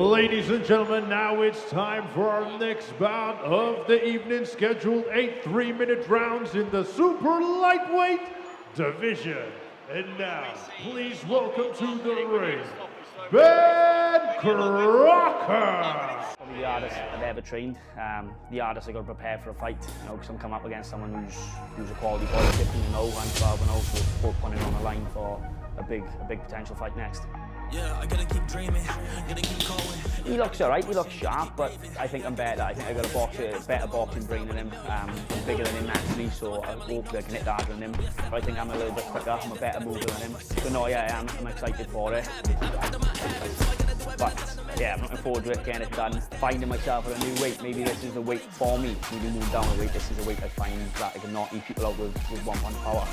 Ladies and gentlemen, now it's time for our next bout of the evening, scheduled 8 3-minute rounds in the super lightweight division. And now, please welcome to the ring, Crocker. Probably the hardest I've ever trained. The hardest I got to prepare for a fight, because I'm coming up against someone who's a quality boy, 15-0, I'm 12-0, so both putting on the line for a big potential fight next. Yeah, I gotta keep dreaming, gotta keep going. He looks alright, he looks sharp, but I think I'm better. I think I got a better boxing brain than him. I'm bigger than him naturally, so hopefully I can hit harder than him. But I think I'm a little bit quicker, I'm a better mover than him. But no, yeah, I'm excited for it. But yeah, I'm looking forward to it, getting it done. Finding myself at a new weight. Maybe this is the weight for me. Maybe move down a weight, this is a weight I find that I can knock people out with 1-1 power.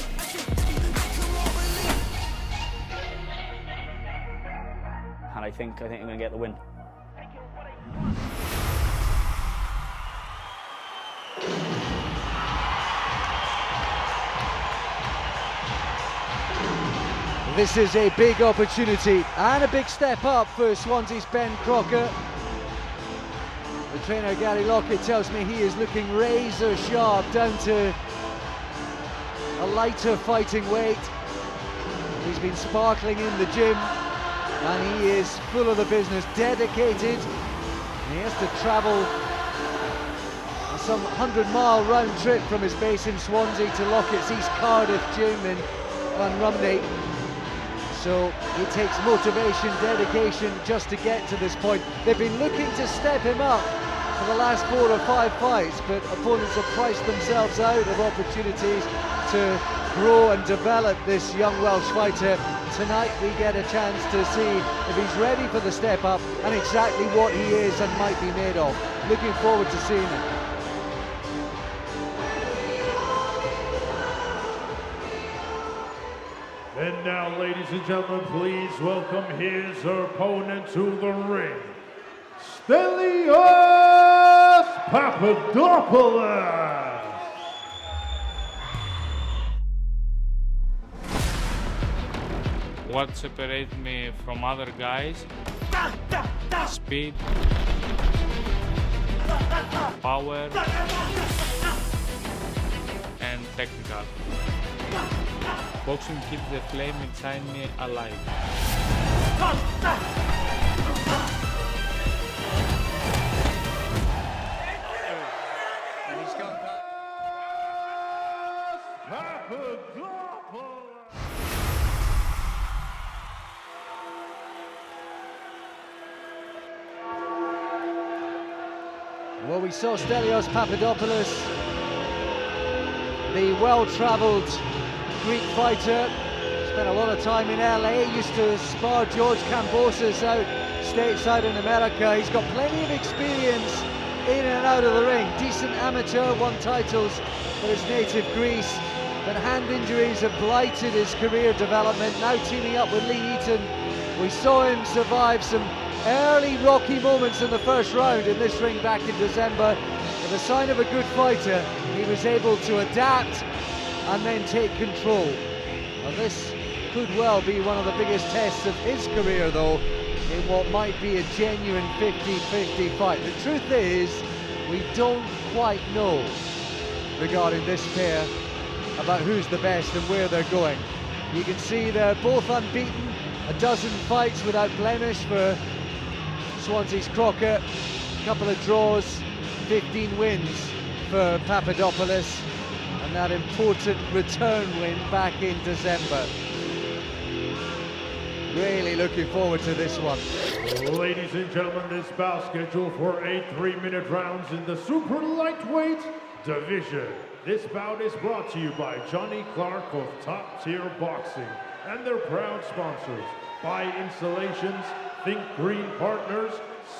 And I think I'm going to get the win. This is a big opportunity and a big step up for Swansea's Ben Crocker. The trainer Gary Lockett tells me he is looking razor sharp down to a lighter fighting weight. He's been sparkling in the gym. And he is full of the business, dedicated. And he has to travel a some 100-mile round trip from his base in Swansea to Lockett's East Cardiff gym in Rumney. So it takes motivation, dedication just to get to this point. They've been looking to step him up for the last 4 or 5 fights, but opponents have priced themselves out of opportunities to grow and develop this young Welsh fighter. Tonight we get a chance to see if he's ready for the step up and exactly what he is and might be made of. Looking forward to seeing him. And now, ladies and gentlemen, please welcome his opponent to the ring, Stelios Papdopoulos. What separates me from other guys? Speed, power, and technical. Boxing keeps the flame inside me alive. Well, we saw Stelios Papdopoulos, the well-travelled Greek fighter, spent a lot of time in LA, used to spar George Kambosos out stateside in America. He's got plenty of experience in and out of the ring. Decent amateur, won titles for his native Greece, but hand injuries have blighted his career development. Now teaming up with Lee Eaton, we saw him survive some early rocky moments in the first round in this ring back in December. With a sign of a good fighter, he was able to adapt and then take control. Now this could well be one of the biggest tests of his career though, in what might be a genuine 50-50 fight. The truth is, we don't quite know regarding this pair about who's the best and where they're going. You can see they're both unbeaten, a dozen fights without blemish for Swansea's Crocker, a couple of draws, 15 wins for Papadopoulos, and that important return win back in December. Really looking forward to this one. Ladies and gentlemen, this bout scheduled for 8 3-minute rounds in the super lightweight division. This bout is brought to you by Johnny Clark of Top Tier Boxing and their proud sponsors, By Installations, Think Green Partners,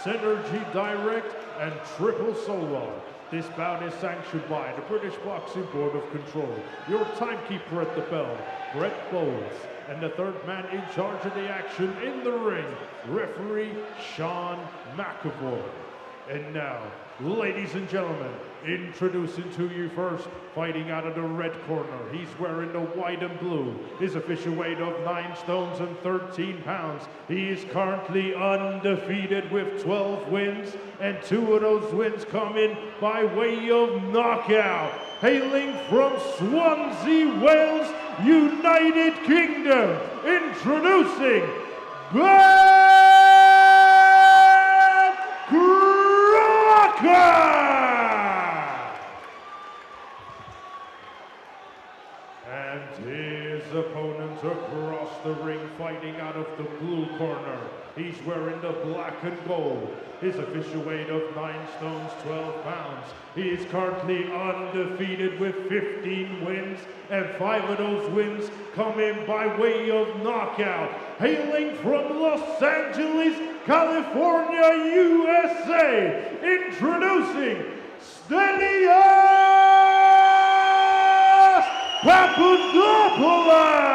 Synergy Direct, and Triple Solo. This bout is sanctioned by the British Boxing Board of Control, your timekeeper at the bell, Brett Bowles, and the third man in charge of the action in the ring, referee Sean McAvoy. And now, ladies and gentlemen, introducing to you first, fighting out of the red corner. He's wearing the white and blue. His official weight of 9 stones and 13 pounds. He is currently undefeated with 12 wins, and 2 of those wins come in by way of knockout. Hailing from Swansea, Wales, United Kingdom, introducing Crocker! And his opponent across the ring, fighting out of the blue corner. He's wearing the black and gold. His official weight of 9 stones, 12 pounds. He is currently undefeated with 15 wins, and 5 of those wins come in by way of knockout. Hailing from Los Angeles, California, USA, introducing Stelios Papdopoulos!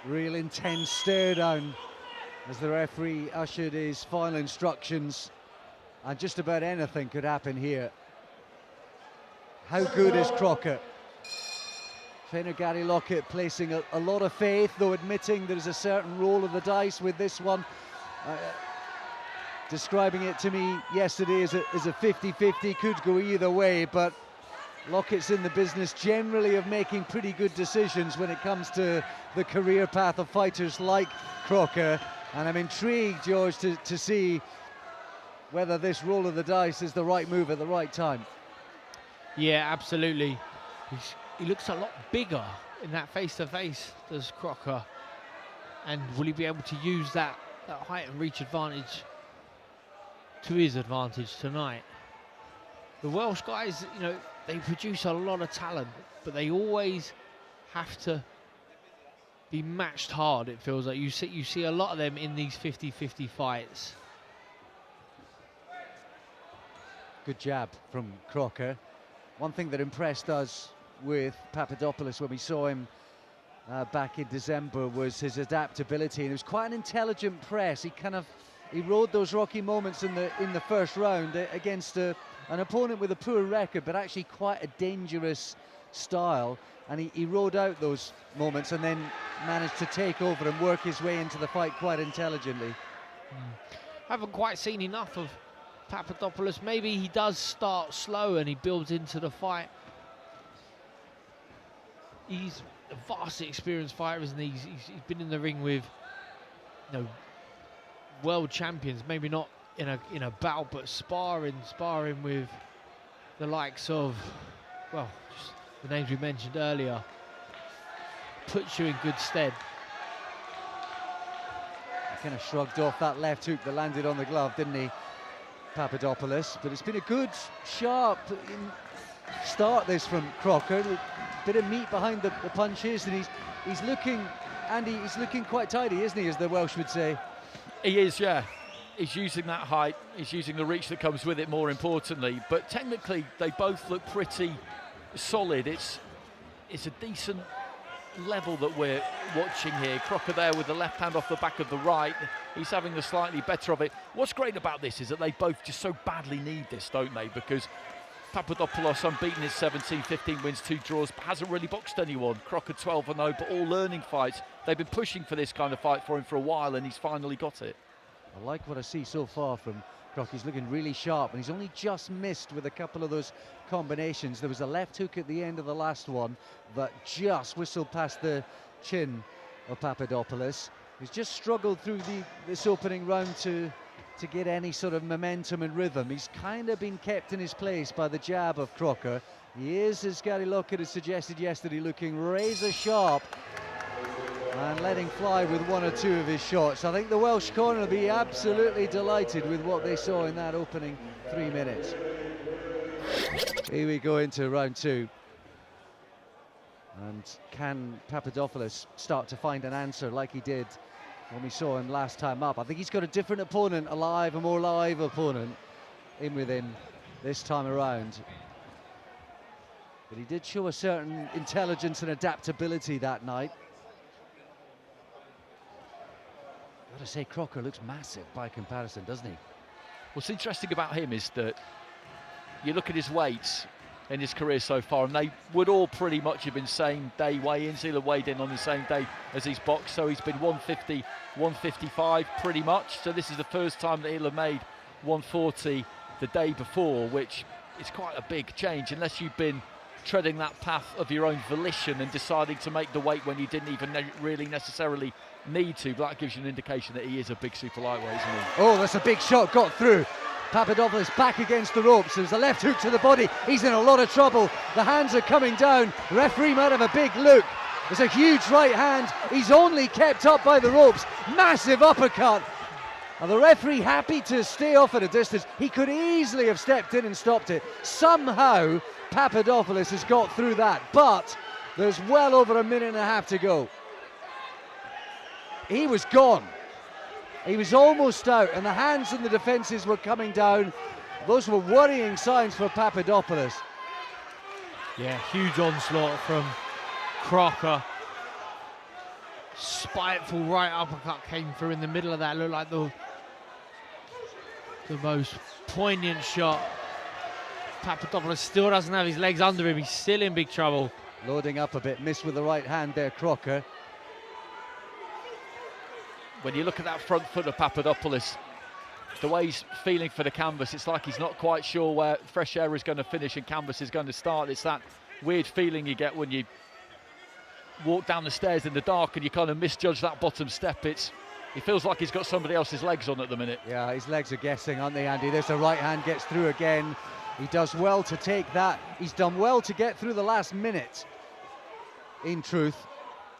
Real intense stare down as the referee ushered his final instructions, and just about anything could happen here. How good is Crocker? Trainer Gary Lockett placing a lot of faith, though admitting there's a certain roll of the dice with this one. Describing it to me yesterday as a 50-50, could go either way, but Lockett's in the business generally of making pretty good decisions when it comes to the career path of fighters like Crocker, and I'm intrigued, George, to see whether this roll of the dice is the right move at the right time. Yeah, absolutely. He looks a lot bigger in that face-to-face, does Crocker, and will he be able to use that height and reach advantage to his advantage tonight? The Welsh guys, you know, they produce a lot of talent, but they always have to be matched hard. It feels like you see a lot of them in these 50-50 fights. Good jab from Crocker. One thing that impressed us with Papadopoulos when we saw him back in December was his adaptability, and it was quite an intelligent press. He rode those rocky moments in the first round against an opponent with a poor record, but actually quite a dangerous style, and he rode out those moments and then managed to take over and work his way into the fight quite intelligently. Haven't quite seen enough of Papadopoulos. Maybe he does start slow and he builds into the fight. He's a vastly experienced fighter, isn't he? He's been in the ring with, you know, world champions, maybe not in a bout, but sparring with the likes of, well, just the names we mentioned earlier. Puts you in good stead. He kind of shrugged off that left hook that landed on the glove, didn't he, Papadopoulos? But it's been a good, sharp start this from Crocker. A bit of meat behind the punches, and he's looking, Andy, he's looking quite tidy, isn't he, as the Welsh would say? He is, yeah. He's using that height, he's using the reach that comes with it, more importantly. But technically, they both look pretty solid. It's a decent level that we're watching here. Crocker there with the left hand off the back of the right. He's having the slightly better of it. What's great about this is that they both just so badly need this, don't they? Because Papadopoulos, unbeaten in 17, 15 wins, 2 draws, but hasn't really boxed anyone. Crocker 12-0, but all learning fights. They've been pushing for this kind of fight for him for a while, and he's finally got it. I like what I see so far from Crocker. He's looking really sharp, and he's only just missed with a couple of those combinations. There was a left hook at the end of the last one that just whistled past the chin of Papadopoulos. He's just struggled through this opening round to get any sort of momentum and rhythm. He's kind of been kept in his place by the jab of Crocker. He is, as Gary Lockett has suggested yesterday, looking razor sharp and letting fly with 1 or 2 of his shots. I think the Welsh corner will be absolutely delighted with what they saw in that opening 3 minutes. Here we go into round 2. And can Papadopoulos start to find an answer like he did when we saw him last time up. I think he's got a different opponent, a more live opponent in with him this time around. But he did show a certain intelligence and adaptability that night. Gotta say, Crocker looks massive by comparison, doesn't he? What's interesting about him is that you look at his weights in his career so far, and they would all pretty much have been same day weigh-ins. He'll have weighed in on the same day as he's boxed, so he's been 150, 155 pretty much. So this is the first time that he'll have made 140 the day before, which is quite a big change, unless you've been treading that path of your own volition and deciding to make the weight when you didn't even really necessarily need to. But that gives you an indication that he is a big super lightweight, isn't he? Oh, that's a big shot, got through. Papadopoulos back against the ropes. There's a left hook to the body. He's in a lot of trouble. The hands are coming down. The referee might have a big look. There's a huge right hand. He's only kept up by the ropes. Massive uppercut. And the referee happy to stay off at a distance. He could easily have stepped in and stopped it. Somehow, Papadopoulos has got through that. But there's well over a minute and a half to go. He was gone. He was almost out, and the hands and the defences were coming down. Those were worrying signs for Papadopoulos. Yeah, huge onslaught from Crocker. Spiteful right uppercut came through in the middle of that. Looked like the most poignant shot. Papadopoulos still doesn't have his legs under him. He's still in big trouble. Loading up a bit, missed with the right hand there, Crocker. When you look at that front foot of Papadopoulos, the way he's feeling for the canvas, it's like he's not quite sure where fresh air is going to finish and canvas is going to start. It's that weird feeling you get when you walk down the stairs in the dark and you kind of misjudge that bottom step. It feels like he's got somebody else's legs on at the minute. Yeah, his legs are guessing, aren't they, Andy? There's the right hand, gets through again. He does well to take that. He's done well to get through the last minute, in truth.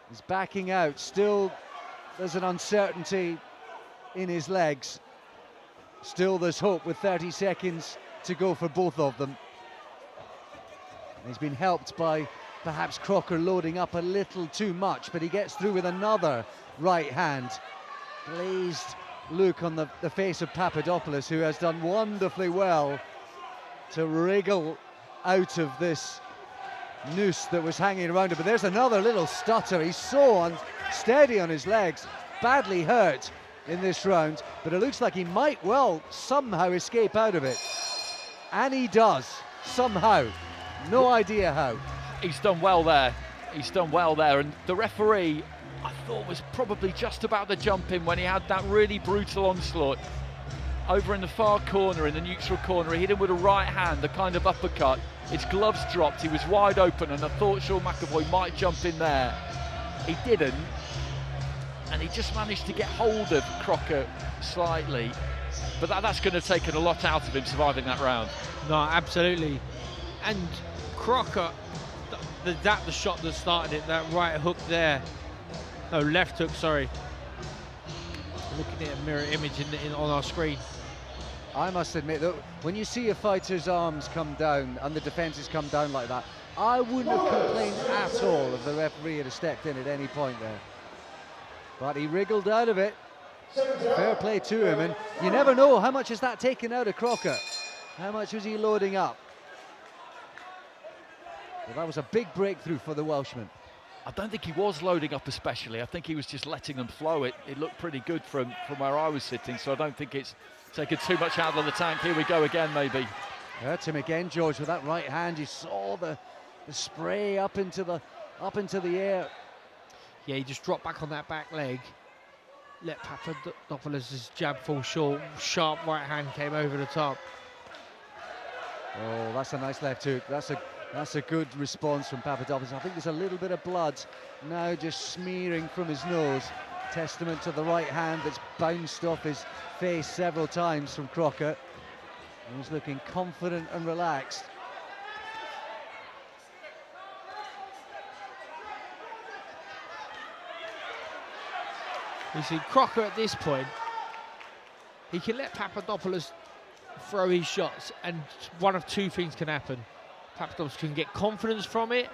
He's backing out. Still, there's an uncertainty in his legs. Still, there's hope with 30 seconds to go for both of them. And he's been helped by perhaps Crocker loading up a little too much, but he gets through with another right hand. Glazed look on the face of Papadopoulos, who has done wonderfully well to wriggle out of this noose that was hanging around him. But there's another little stutter. He's so unsteady on his legs, badly hurt in this round, but it looks like he might well somehow escape out of it. And he does, somehow. No idea how. He's done well there. He's done well there. And the referee, I thought, was probably just about to jump in when he had that really brutal onslaught. Over in the far corner, in the neutral corner, he hit him with a right hand, the kind of uppercut. His gloves dropped, he was wide open, and I thought Sean McAvoy might jump in there. He didn't, and he just managed to get hold of Crocker slightly. But that's going to have taken a lot out of him surviving that round. No, absolutely. And Crocker, the shot that started it, that right hook there. No, left hook, sorry. Looking at a mirror image on our screen. I must admit that when you see a fighter's arms come down and the defences come down like that, I wouldn't have complained at all if the referee had stepped in at any point there. But he wriggled out of it. Fair play to him, and you never know how much is that taken out of Crocker. How much was he loading up? Well, that was a big breakthrough for the Welshman. I don't think he was loading up especially. I think he was just letting them flow. It looked pretty good from where I was sitting, so I don't think it's taken too much out of the tank. Here we go again, maybe. Hurt him again, George, with that right hand. You saw the spray up into the air. Yeah, he just dropped back on that back leg. Let Papadopoulos' jab fall short. Sharp right hand came over the top. Oh, that's a nice left hook. That's a good response from Papadopoulos. I think there's a little bit of blood now just smearing from his nose. Testament to the right hand that's bounced off his face several times from Crocker. He's looking confident and relaxed. You see, Crocker at this point, he can let Papadopoulos throw his shots, and one of two things can happen. Papadopoulos can get confidence from it,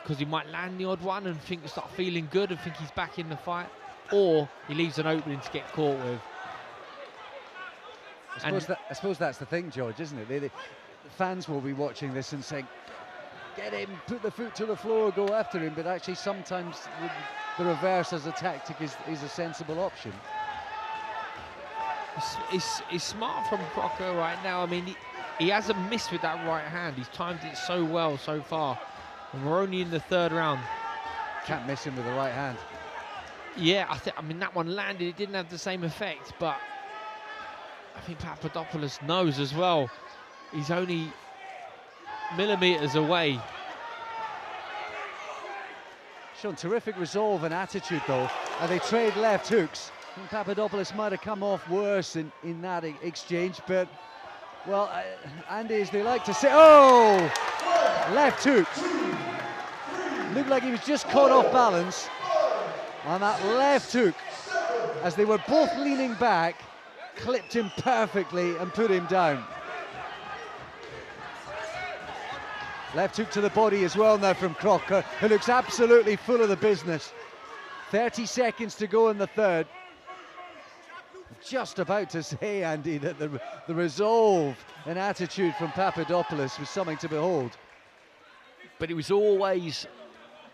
because he might land the odd one and start feeling good and think he's back in the fight, or he leaves an opening to get caught with. I suppose that's the thing, George, isn't it? The fans will be watching this and saying, get him, put the foot to the floor, go after him, but actually sometimes the reverse as a tactic is a sensible option. It's smart from Crocker right now. I mean, he hasn't missed with that right hand. He's timed it so well so far. And we're only in the third round. Can't miss him with the right hand. Yeah, I mean, that one landed. It didn't have the same effect, but I think Papadopoulos knows as well. He's only millimetres away. Shown terrific resolve and attitude, though. And they trade left hooks. I think Papadopoulos might have come off worse in that exchange, but, well, Andy, as they like to say, oh! Left hook. Looked like he was just caught off balance on that left hook. As they were both leaning back, clipped him perfectly and put him down. Left hook to the body as well now from Crocker, who looks absolutely full of the business. 30 seconds to go in the third. Just about to say, Andy, that the resolve and attitude from Papadopoulos was something to behold. But he was always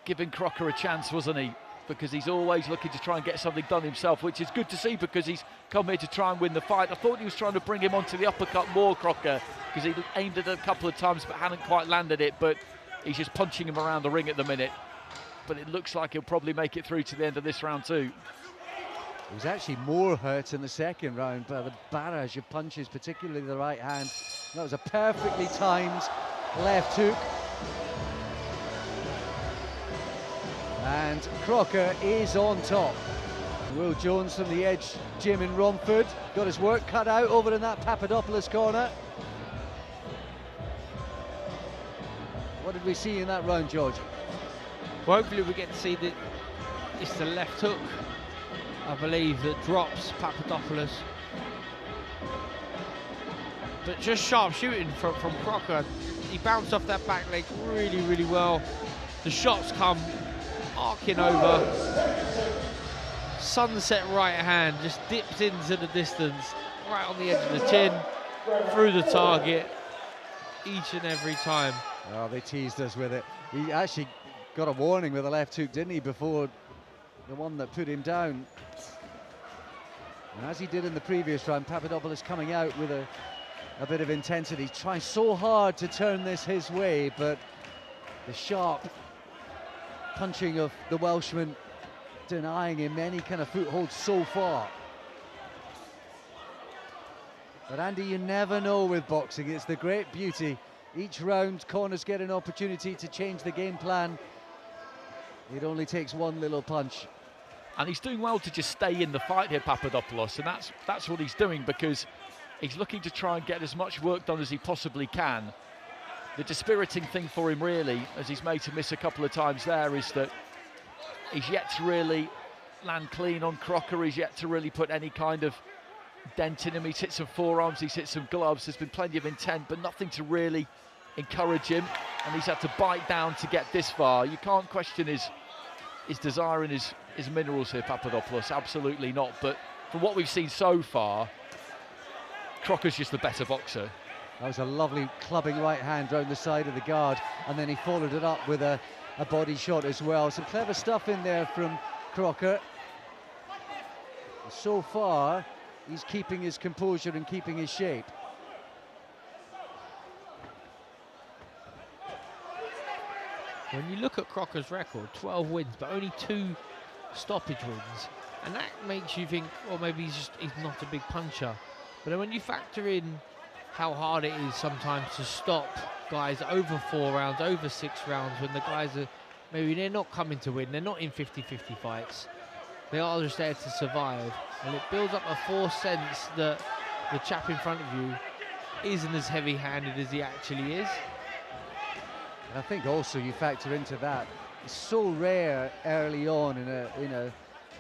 giving Crocker a chance, wasn't he? Because he's always looking to try and get something done himself, which is good to see because he's come here to try and win the fight. I thought he was trying to bring him onto the uppercut more, Crocker, because he aimed at it a couple of times but hadn't quite landed it, but he's just punching him around the ring at the minute. But it looks like he'll probably make it through to the end of this round too. He was actually more hurt in the second round by the barrage of punches, particularly the right hand. That was a perfectly timed left hook. And Crocker is on top. Will Jones from the Edge gym in Romford got his work cut out over in that Papadopoulos corner. What did we see in that round, George? Well, hopefully we get to see that it's the left hook, I believe, that drops Papadopoulos. But just sharp shooting from Crocker. He bounced off that back leg really, really well. The shots come arcing over. Sunset right hand just dips into the distance, right on the edge of the chin, through the target, each and every time. Oh, they teased us with it. He actually got a warning with a left hook, didn't he, before the one that put him down. And as he did in the previous round, Papadopoulos coming out with a bit of intensity, trying so hard to turn this his way, but the sharp punching of the Welshman denying him any kind of foothold so far. But Andy, you never know with boxing. It's the great beauty. Each round, corners get an opportunity to change the game plan. It only takes one little punch. And he's doing well to just stay in the fight here, Papadopoulos, and that's what he's doing, because he's looking to try and get as much work done as he possibly can. The dispiriting thing for him, really, as he's made to miss a couple of times there, is that he's yet to really land clean on Crocker. He's yet to really put any kind of dent in him. He's hit some forearms, he's hit some gloves. There's been plenty of intent, but nothing to really encourage him. And he's had to bite down to get this far. You can't question his desire and his minerals here, Papadopoulos. Absolutely not. But from what we've seen so far, Crocker's just the better boxer. That was a lovely clubbing right hand round the side of the guard, and then he followed it up with a body shot as well. Some clever stuff in there from Crocker. So far, he's keeping his composure and keeping his shape. When you look at Crocker's record, 12 wins, but only 2 stoppage wins, and that makes you think, well, maybe he's not a big puncher. But then when you factor in how hard it is sometimes to stop guys over 4 rounds, over 6 rounds, when the guys are, maybe they're not coming to win, they're not in 50-50 fights, they are just there to survive, and it builds up a false sense that the chap in front of you isn't as heavy-handed as he actually is. And I think also you factor into that, it's so rare early on in a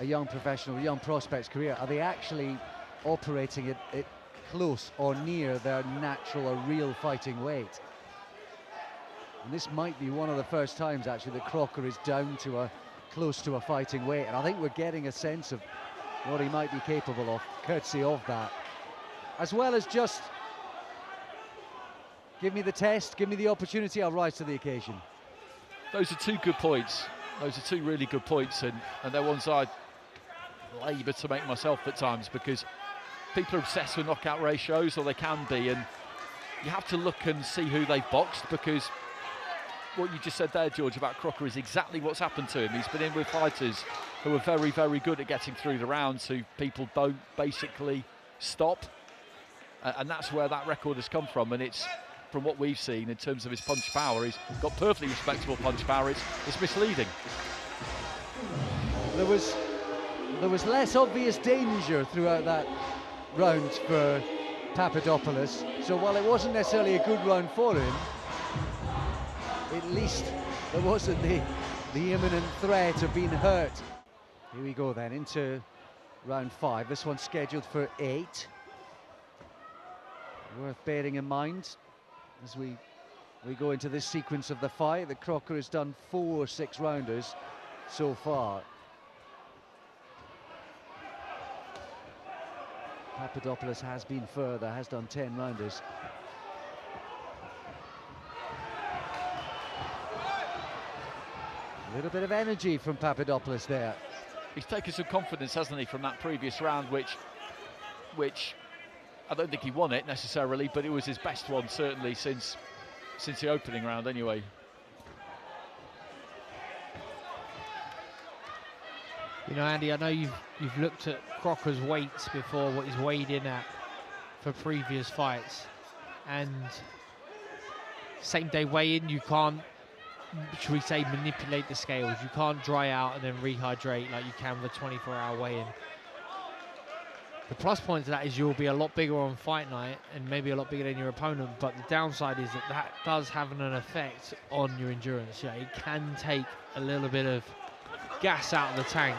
young professional, young prospect's career, are they actually operating at close or near their natural or real fighting weight. And this might be one of the first times actually that Crocker is down to a close to a fighting weight, and I think we're getting a sense of what he might be capable of, courtesy of that. As well as just, give me the test, give me the opportunity, I'll rise to the occasion. Those are two good points. Those are two really good points, and they're ones I labour to make myself at times, because people are obsessed with knockout ratios, or they can be, and you have to look and see who they've boxed, because what you just said there, George, about Crocker is exactly what's happened to him. He's been in with fighters who are very, very good at getting through the rounds, who people don't basically stop, and that's where that record has come from. And it's, from what we've seen in terms of his punch power, he's got perfectly respectable punch power. It's misleading. There was less obvious danger throughout that round for Papadopoulos, so while it wasn't necessarily a good round for him, at least there wasn't the imminent threat of being hurt. Here we go then, into round 5. This one's scheduled for 8. Worth bearing in mind as we go into this sequence of the fight that Crocker has done 4 6-rounders so far. Papadopoulos has been further, has done 10 rounders. A little bit of energy from Papadopoulos there. He's taken some confidence, hasn't he, from that previous round, which I don't think he won it necessarily, but it was his best one certainly since the opening round anyway. You know, Andy, I know you've looked at Crocker's weights before, what he's weighed in at for previous fights, and same day weigh-in, you can't, should we say, manipulate the scales. You can't dry out and then rehydrate like you can with a 24-hour weigh-in. The plus point to that is you'll be a lot bigger on fight night and maybe a lot bigger than your opponent, but the downside is that does have an effect on your endurance. Yeah, it can take a little bit of gas out of the tank,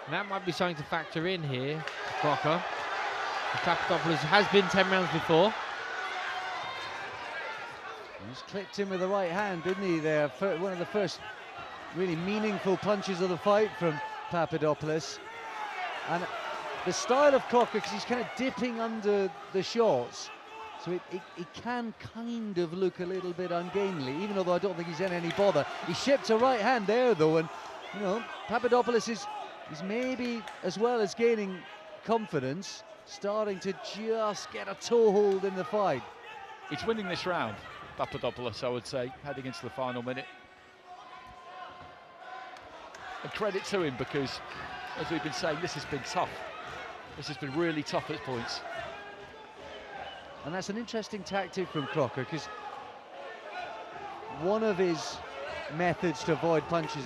and that might be something to factor in here, Crocker. Papadopoulos has been 10 rounds before. He's clipped him with the right hand, didn't he, there? One of the first really meaningful punches of the fight from Papadopoulos. And the style of Crocker, because he's kind of dipping under the shots, so it can kind of look a little bit ungainly, even though I don't think he's in any bother. He shipped a right hand there, though, and, you know, Papadopoulos is maybe, as well as gaining confidence, starting to just get a toehold in the fight. He's winning this round, Papadopoulos, I would say, heading into the final minute. And credit to him, because, as we've been saying, this has been tough. This has been really tough at points. And that's an interesting tactic from Crocker, because one of his methods to avoid punches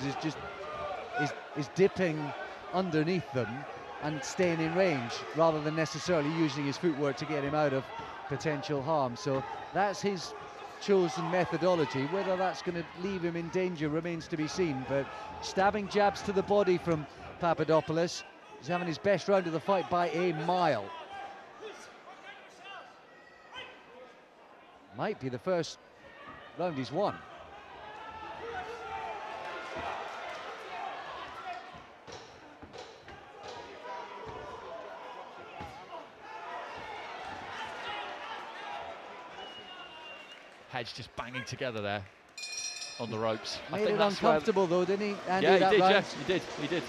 is dipping underneath them and staying in range, rather than necessarily using his footwork to get him out of potential harm. So that's his chosen methodology. Whether that's going to leave him in danger remains to be seen, but stabbing jabs to the body from Papadopoulos. He's having his best round of the fight by a mile. Might be the first round he's won. Heads just banging together there on the ropes. Made it uncomfortable though, didn't he, Andy? Yeah, he did, round? yes, he did.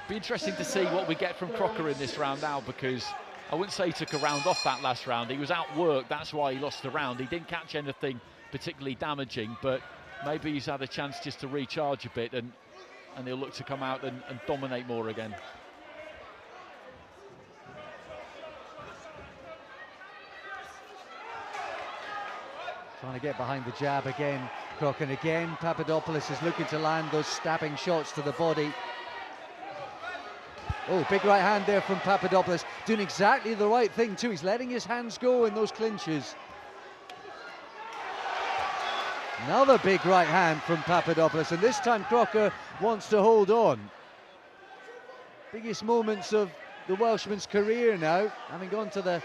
Be interesting to see what we get from Crocker in this round now, because I wouldn't say he took a round off that last round. He was outworked, that's why he lost the round. He didn't catch anything particularly damaging, but maybe he's had a chance just to recharge a bit, and he'll look to come out and dominate more again. Trying to get behind the jab again, Crocker, and again Papadopoulos is looking to land those stabbing shots to the body. Oh, big right hand there from Papadopoulos, doing exactly the right thing too. He's letting his hands go in those clinches. Another big right hand from Papadopoulos, and this time Crocker wants to hold on. Biggest moments of the Welshman's career now, having gone to the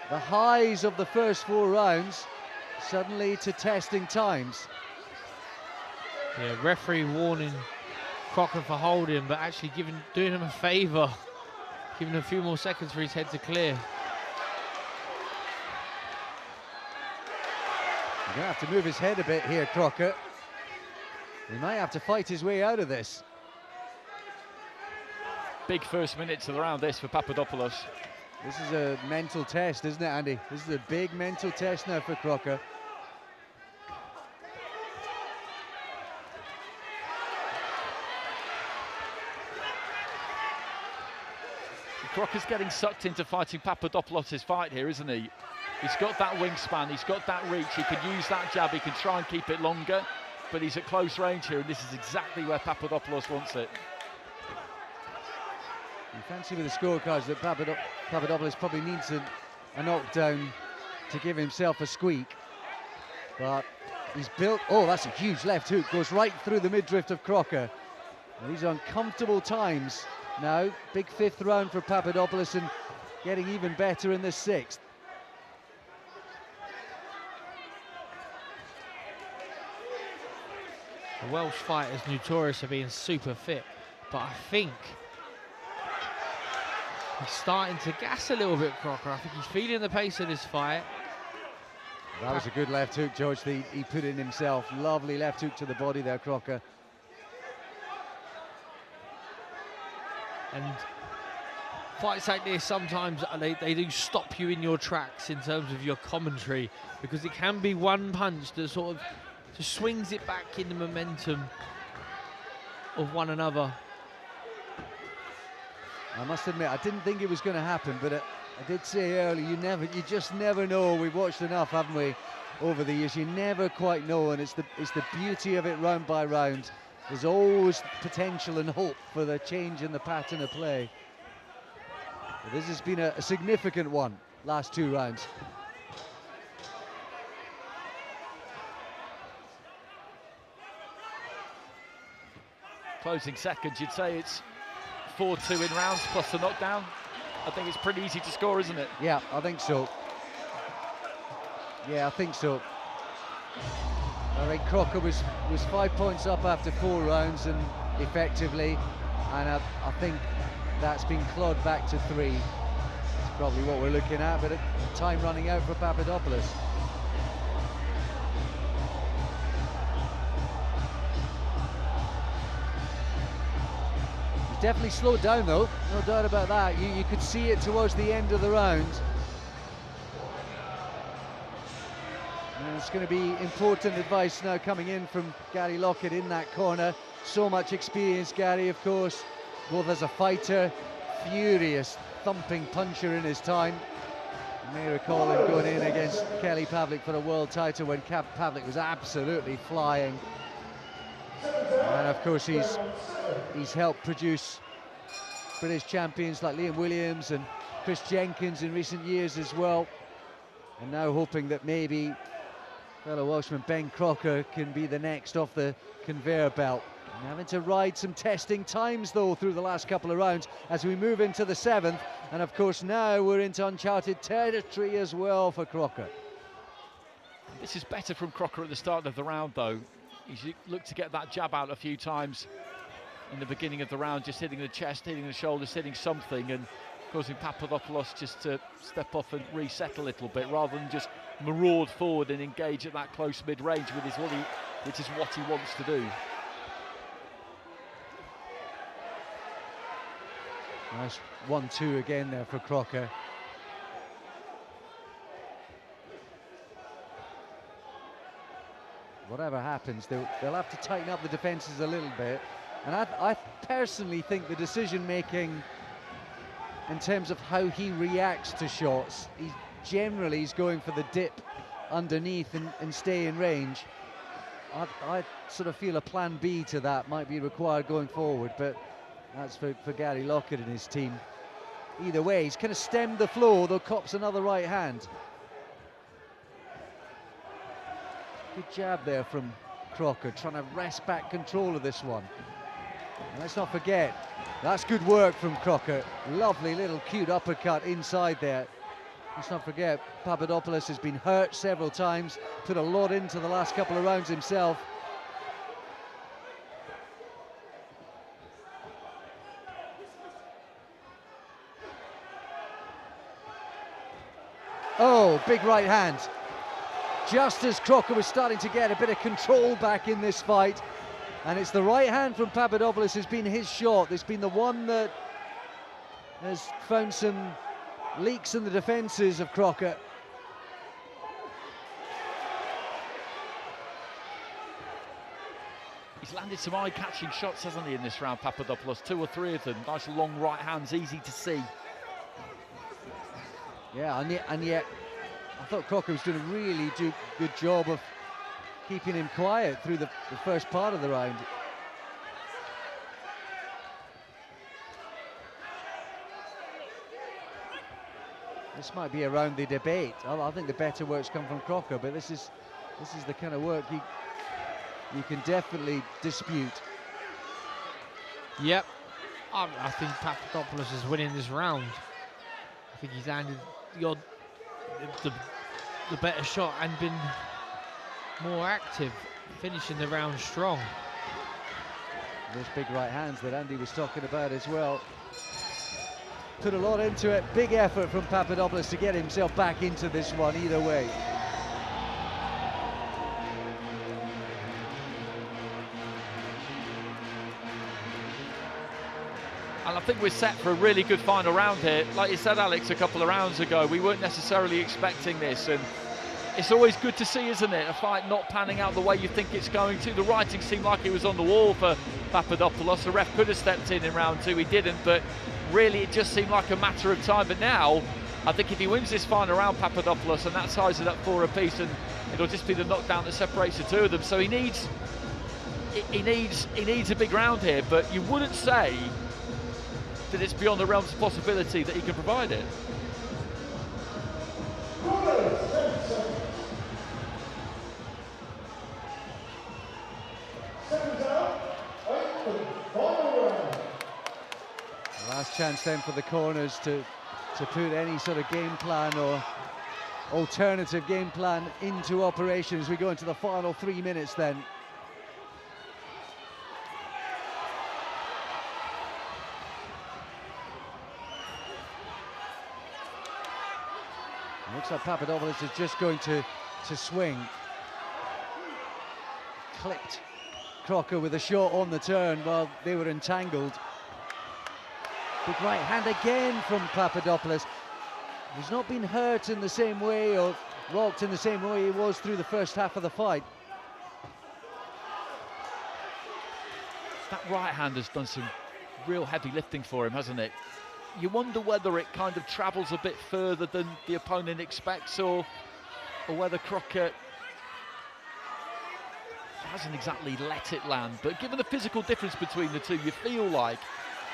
highs of the first 4 rounds, suddenly to testing times. Yeah, referee warning Crocker for holding, but actually doing him a favour, giving him a few more seconds for his head to clear. He's going to have to move his head a bit here, Crocker. He might have to fight his way out of this. Big first minutes of the round, this for Papadopoulos. This is a mental test, isn't it, Andy? This is a big mental test now for Crocker. Crocker's getting sucked into fighting Papadopoulos' fight here, isn't he? He's got that wingspan, he's got that reach, he can use that jab, he can try and keep it longer, but he's at close range here, and this is exactly where Papadopoulos wants it. You fancy with the scorecards that Papadopoulos probably needs a knockdown to give himself a squeak. But he's built, oh, that's a huge left hook, goes right through the midriff of Crocker. And these are uncomfortable times now. Big fifth round for Papadopoulos and getting even better in the sixth. The Welsh fighters notorious for being super fit, but I think he's starting to gas a little bit, Crocker. I think he's feeling the pace of this fight. That was a good left hook, George. He put in himself. Lovely left hook to the body there, Crocker. And fights like this, sometimes they do stop you in your tracks in terms of your commentary, because it can be one punch that sort of just swings it back in the momentum of one another. I must admit, I didn't think it was going to happen, but I did say earlier, you just never know. We've watched enough, haven't we, over the years? You never quite know, and it's the beauty of it round by round. There's always potential and hope for the change in the pattern of play. But this has been a significant one, last two rounds. Closing seconds, you'd say it's 4-2 in rounds plus the knockdown. I think it's pretty easy to score, isn't it? Yeah, I think so. Yeah, I think so. I think Crocker was 5 points up after 4 rounds, and effectively, and I think that's been clawed back to 3. That's probably what we're looking at, but time running out for Papadopoulos. Definitely slowed down though, no doubt about that. You could see it towards the end of the round. And it's going to be important advice now coming in from Gary Lockett in that corner. So much experience, Gary, of course, both as a fighter, furious, thumping puncher in his time. You may recall him going in against Kelly Pavlik for a world title when Pavlik was absolutely flying. And of course he's helped produce British champions like Liam Williams and Chris Jenkins in recent years as well, and now hoping that maybe fellow Welshman Ben Crocker can be the next off the conveyor belt. And having to ride some testing times though through the last couple of rounds as we move into the 7th, and of course now we're into uncharted territory as well for Crocker. This is better from Crocker at the start of the round though. He's looked to get that jab out a few times in the beginning of the round, just hitting the chest, hitting the shoulders, hitting something, and causing Papadopoulos just to step off and reset a little bit, rather than just maraud forward and engage at that close mid-range, which is what he wants to do. Nice 1-2 again there for Crocker. Whatever happens, they'll have to tighten up the defences a little bit. And I personally think the decision-making in terms of how he reacts to shots, he's going for the dip underneath and stay in range. I sort of feel a plan B to that might be required going forward, but that's for Gary Lockett and his team. Either way, he's kind of stemmed the flow, though cops another right hand. Good jab there from Crocker, trying to wrest back control of this one. And let's not forget, that's good work from Crocker. Lovely little cute uppercut inside there. Let's not forget, Papadopoulos has been hurt several times, put a lot into the last couple of rounds himself. Oh, big right hand. Just as Crocker was starting to get a bit of control back in this fight. And it's the right hand from Papadopoulos has been his shot. It's been the one that has found some leaks in the defences of Crocker. He's landed some eye-catching shots, hasn't he, in this round, Papadopoulos? 2 or 3 of them. Nice long right hands, easy to see. Yeah, and yet I thought Crocker was doing a really good job of keeping him quiet through the first part of the round. This might be around the debate. I think the better work's come from Crocker, but this is the kind of work you can definitely dispute. Yep, I think Papadopoulos is winning this round. I think he's landed the better shot and been more active, finishing the round strong. Those big right hands that Andy was talking about as well. Put a lot into it. Big effort from Papadopoulos to get himself back into this one either way. And I think we're set for a really good final round here. Like you said, Alex, a couple of rounds ago, we weren't necessarily expecting this, and it's always good to see, isn't it? A fight not panning out the way you think it's going to. The writing seemed like it was on the wall for Papadopoulos. The ref could have stepped in round 2, he didn't, but really it just seemed like a matter of time. But now, I think if he wins this final round, Papadopoulos, and that ties it up 4 apiece, and it'll just be the knockdown that separates the 2 of them. So he needs a big round here, but you wouldn't say that it's beyond the realms of possibility that he can provide it. Last chance then for the corners to put any sort of game plan or alternative game plan into operation as we go into the final 3 minutes then. Looks like Papadopoulos is just going to swing. Clipped Crocker with a shot on the turn while they were entangled. Big right hand again from Papadopoulos. He's not been hurt in the same way or rocked in the same way he was through the first half of the fight. That right hand has done some real heavy lifting for him, hasn't it? You wonder whether it kind of travels a bit further than the opponent expects, or whether Crocker hasn't exactly let it land. But given the physical difference between the two, you feel like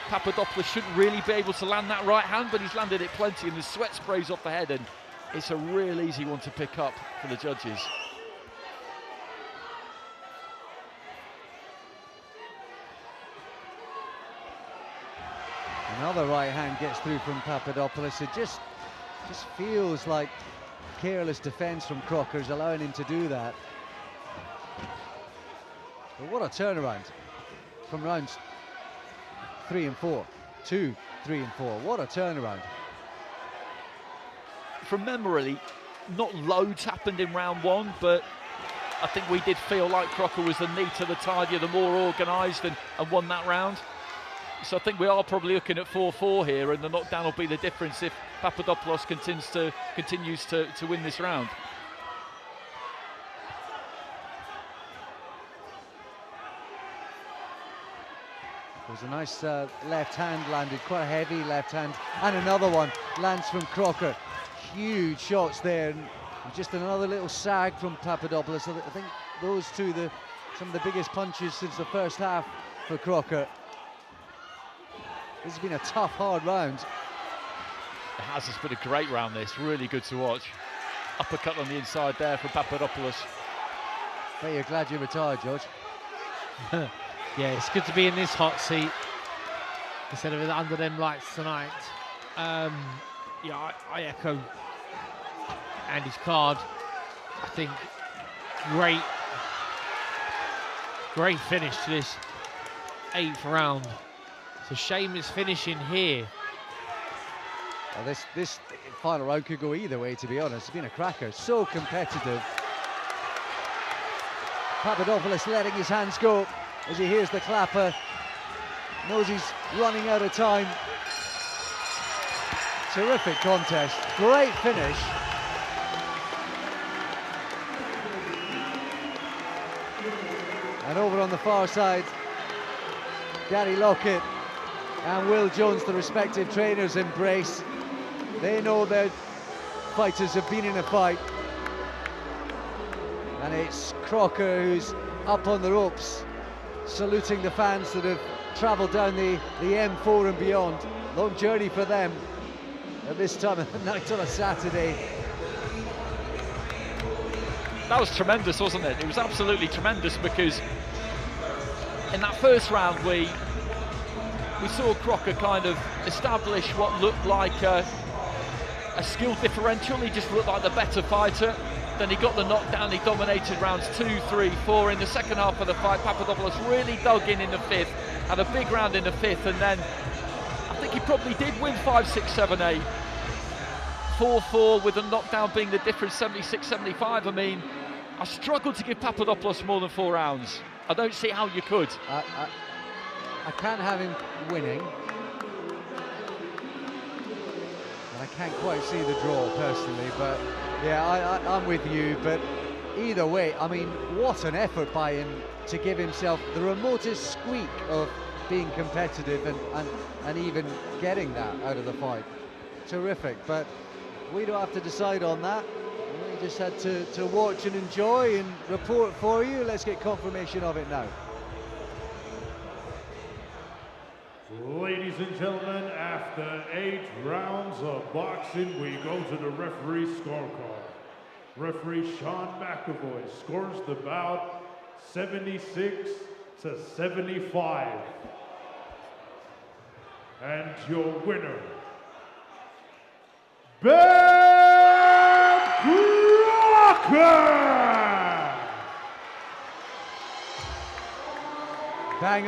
Papadopoulos shouldn't really be able to land that right hand, but he's landed it plenty, and the sweat sprays off the head, and it's a real easy one to pick up for the judges. Another right hand gets through from Papadopoulos. It just feels like careless defence from Crocker is allowing him to do that. But what a turnaround from rounds 3 and 4. 2, 3 and 4. What a turnaround. From memory, not loads happened in round 1, but I think we did feel like Crocker was the neater, the tidier, the more organised, and won that round. So I think we are probably looking at 4-4 here, and the knockdown will be the difference if Papadopoulos continues to win this round. There's a nice left hand landed, quite a heavy left hand, and another one lands from Crocker. Huge shots there, and just another little sag from Papadopoulos. I think those two, some of the biggest punches since the first half for Crocker. This has been a tough, hard round. It has. It's been a great round, this. Really good to watch. Uppercut on the inside there from Papadopoulos. Bet you're glad you retired, George. Yeah, it's good to be in this hot seat instead of under them lights tonight. Yeah, I echo Andy's card. I think great finish to this 8th round. It's a shame it's finishing here. Well, this final round could go either way, to be honest. It's been a cracker, so competitive. Papadopoulos letting his hands go as he hears the clapper. Knows he's running out of time. Terrific contest, great finish. And over on the far side, Gary Lockett and Will Jones, the respective trainers, embrace. They know their fighters have been in a fight. And it's Crocker who's up on the ropes, saluting the fans that have travelled down the M4 and beyond. Long journey for them at this time of the night on a Saturday. That was tremendous, wasn't it? It was absolutely tremendous, because in that first round we saw Crocker kind of establish what looked like a skill differential. He just looked like the better fighter. Then he got the knockdown, he dominated rounds 2, 3, 4. In the second half of the fight, Papadopoulos really dug in the fifth, had a big round in the fifth, and then I think he probably did win 5, 6, 7, 8. 4-4 with the knockdown being the difference, 76-75. I mean, I struggled to give Papadopoulos more than 4 rounds. I don't see how you could. I can't have him winning. And I can't quite see the draw personally, but yeah, I'm with you. But either way, I mean, what an effort by him to give himself the remotest squeak of being competitive and even getting that out of the fight. Terrific, but we don't have to decide on that. We just had to watch and enjoy and report for you. Let's get confirmation of it now. Ladies and gentlemen, after 8 rounds of boxing, we go to the referee scorecard. Referee Sean McAvoy scores the bout 76-75. And your winner, Ben Crocker! Bang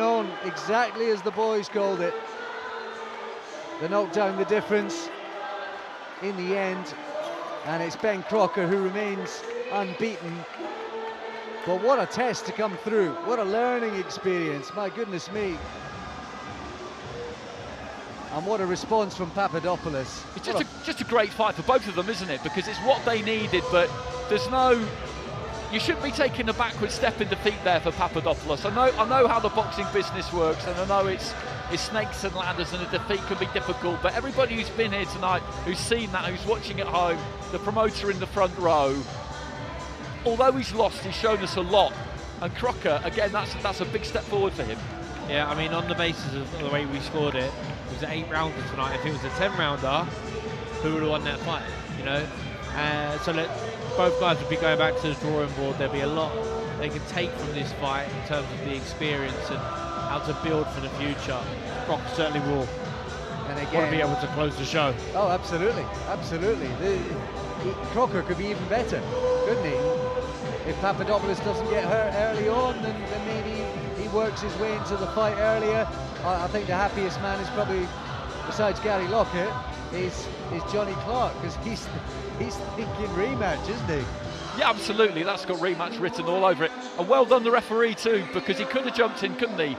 on, exactly as the boys called it. The knockdown, the difference in the end, and it's Ben Crocker who remains unbeaten. But what a test to come through, what a learning experience, my goodness me. And what a response from Papadopoulos. It's just a great fight for both of them, isn't it? Because it's what they needed, but there's no... You shouldn't be taking a backward step in defeat there for Papadopoulos. I know how the boxing business works, and I know it's snakes and ladders, and a defeat can be difficult, but everybody who's been here tonight, who's seen that, who's watching at home, the promoter in the front row, although he's lost, he's shown us a lot. And Crocker, again, that's a big step forward for him. Yeah, I mean, on the basis of the way we scored it, it was an 8-rounder tonight. If it was a 10-rounder, who would have won that fight, you know? So that both guys would be going back to the drawing board. There'll be a lot they can take from this fight in terms of the experience and how to build for the future. Crocker certainly will. And again, want to be able to close the show. Oh, absolutely, absolutely. Crocker could be even better, couldn't he? If Papadopoulos doesn't get hurt early on, then maybe he works his way into the fight earlier. I think the happiest man is probably, besides Gary Lockett, is Johnny Clark, because he's thinking rematch, isn't he? Yeah, absolutely. That's got rematch written all over it. And well done the referee too, because he could have jumped in, couldn't he?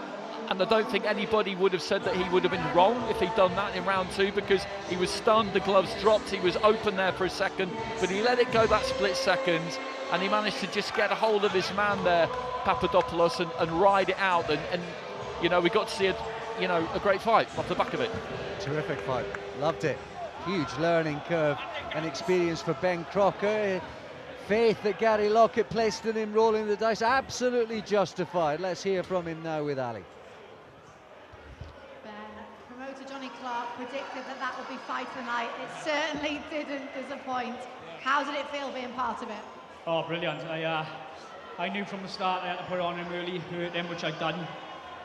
And I don't think anybody would have said that he would have been wrong if he'd done that in round 2, because he was stunned, the gloves dropped, he was open there for a second, but he let it go that split second, and he managed to just get a hold of his man there, Papadopoulos, and ride it out. And you know, we got to see a great fight off the back of it. Terrific fight, loved it. Huge learning curve and experience for Ben Crocker. Faith that Gary Lockett placed in him, rolling the dice, absolutely justified. Let's hear from him now with Ali. Ben, promoter Johnny Clark predicted that would be fight of the night. It certainly didn't disappoint. How did it feel being part of it? Oh, brilliant. I knew from the start I had to put it on him early, hurt him, which I'd done.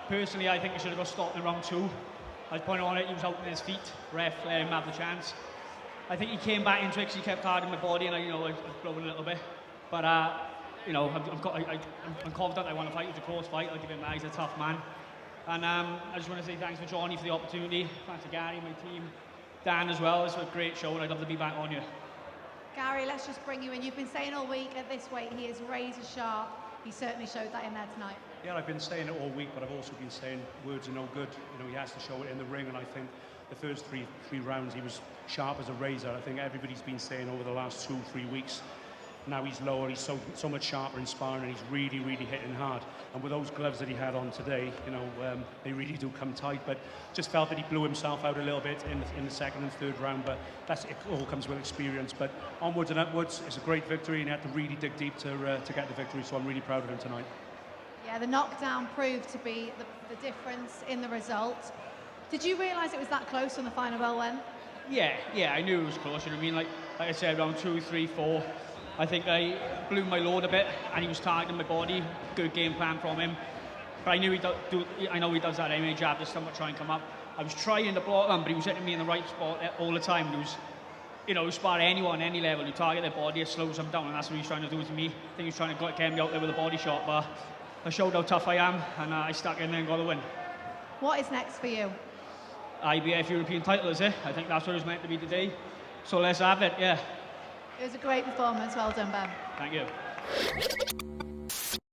Personally, I think he should have got stopped in round 2. I was pointing on it, he was out on his feet. Ref let him have the chance. I think he came back into it because he kept targeting my body, and I was blowing a little bit. But I'm confident I want to fight. It's a close fight. I'll give him that. He's a tough man. And I just want to say thanks for Johnny for the opportunity. Thanks to Gary, my team, Dan as well. It's a great show, and I'd love to be back on here. Gary, let's just bring you in. You've been saying all week at this weight he is razor sharp. He certainly showed that in there tonight. Yeah, I've been saying it all week, but I've also been saying words are no good. You know, he has to show it in the ring, and I think the first three rounds he was sharp as a razor. I think everybody's been saying over the last 2-3 weeks. Now he's lower, he's so much sharper in sparring, and he's really, really hitting hard. And with those gloves that he had on today, you know, they really do come tight. But just felt that he blew himself out a little bit in the second and third round. But it all comes with experience. But onwards and upwards, it's a great victory, and he had to really dig deep to get the victory. So I'm really proud of him tonight. Yeah, the knockdown proved to be the difference in the result. Did you realise it was that close when the final bell went? Yeah, I knew it was close. You know what I mean? Like I said, round 2, 3, 4. I think I blew my load a bit, and he was targeting my body. Good game plan from him. But I knew I know he does that anyway. Jab, just somewhat try and come up. I was trying to block him, but he was hitting me in the right spot all the time. He was, you know, spar anyone, any level. You target their body, it slows them down, and that's what he's trying to do to me. I think he's trying to get me out there with a body shot, but I showed how tough I am, and I stuck in there and got the win. What is next for you? IBF European title, is it? I think that's what it was meant to be today. So let's have it, yeah. It was a great performance. Well done, Ben. Thank you.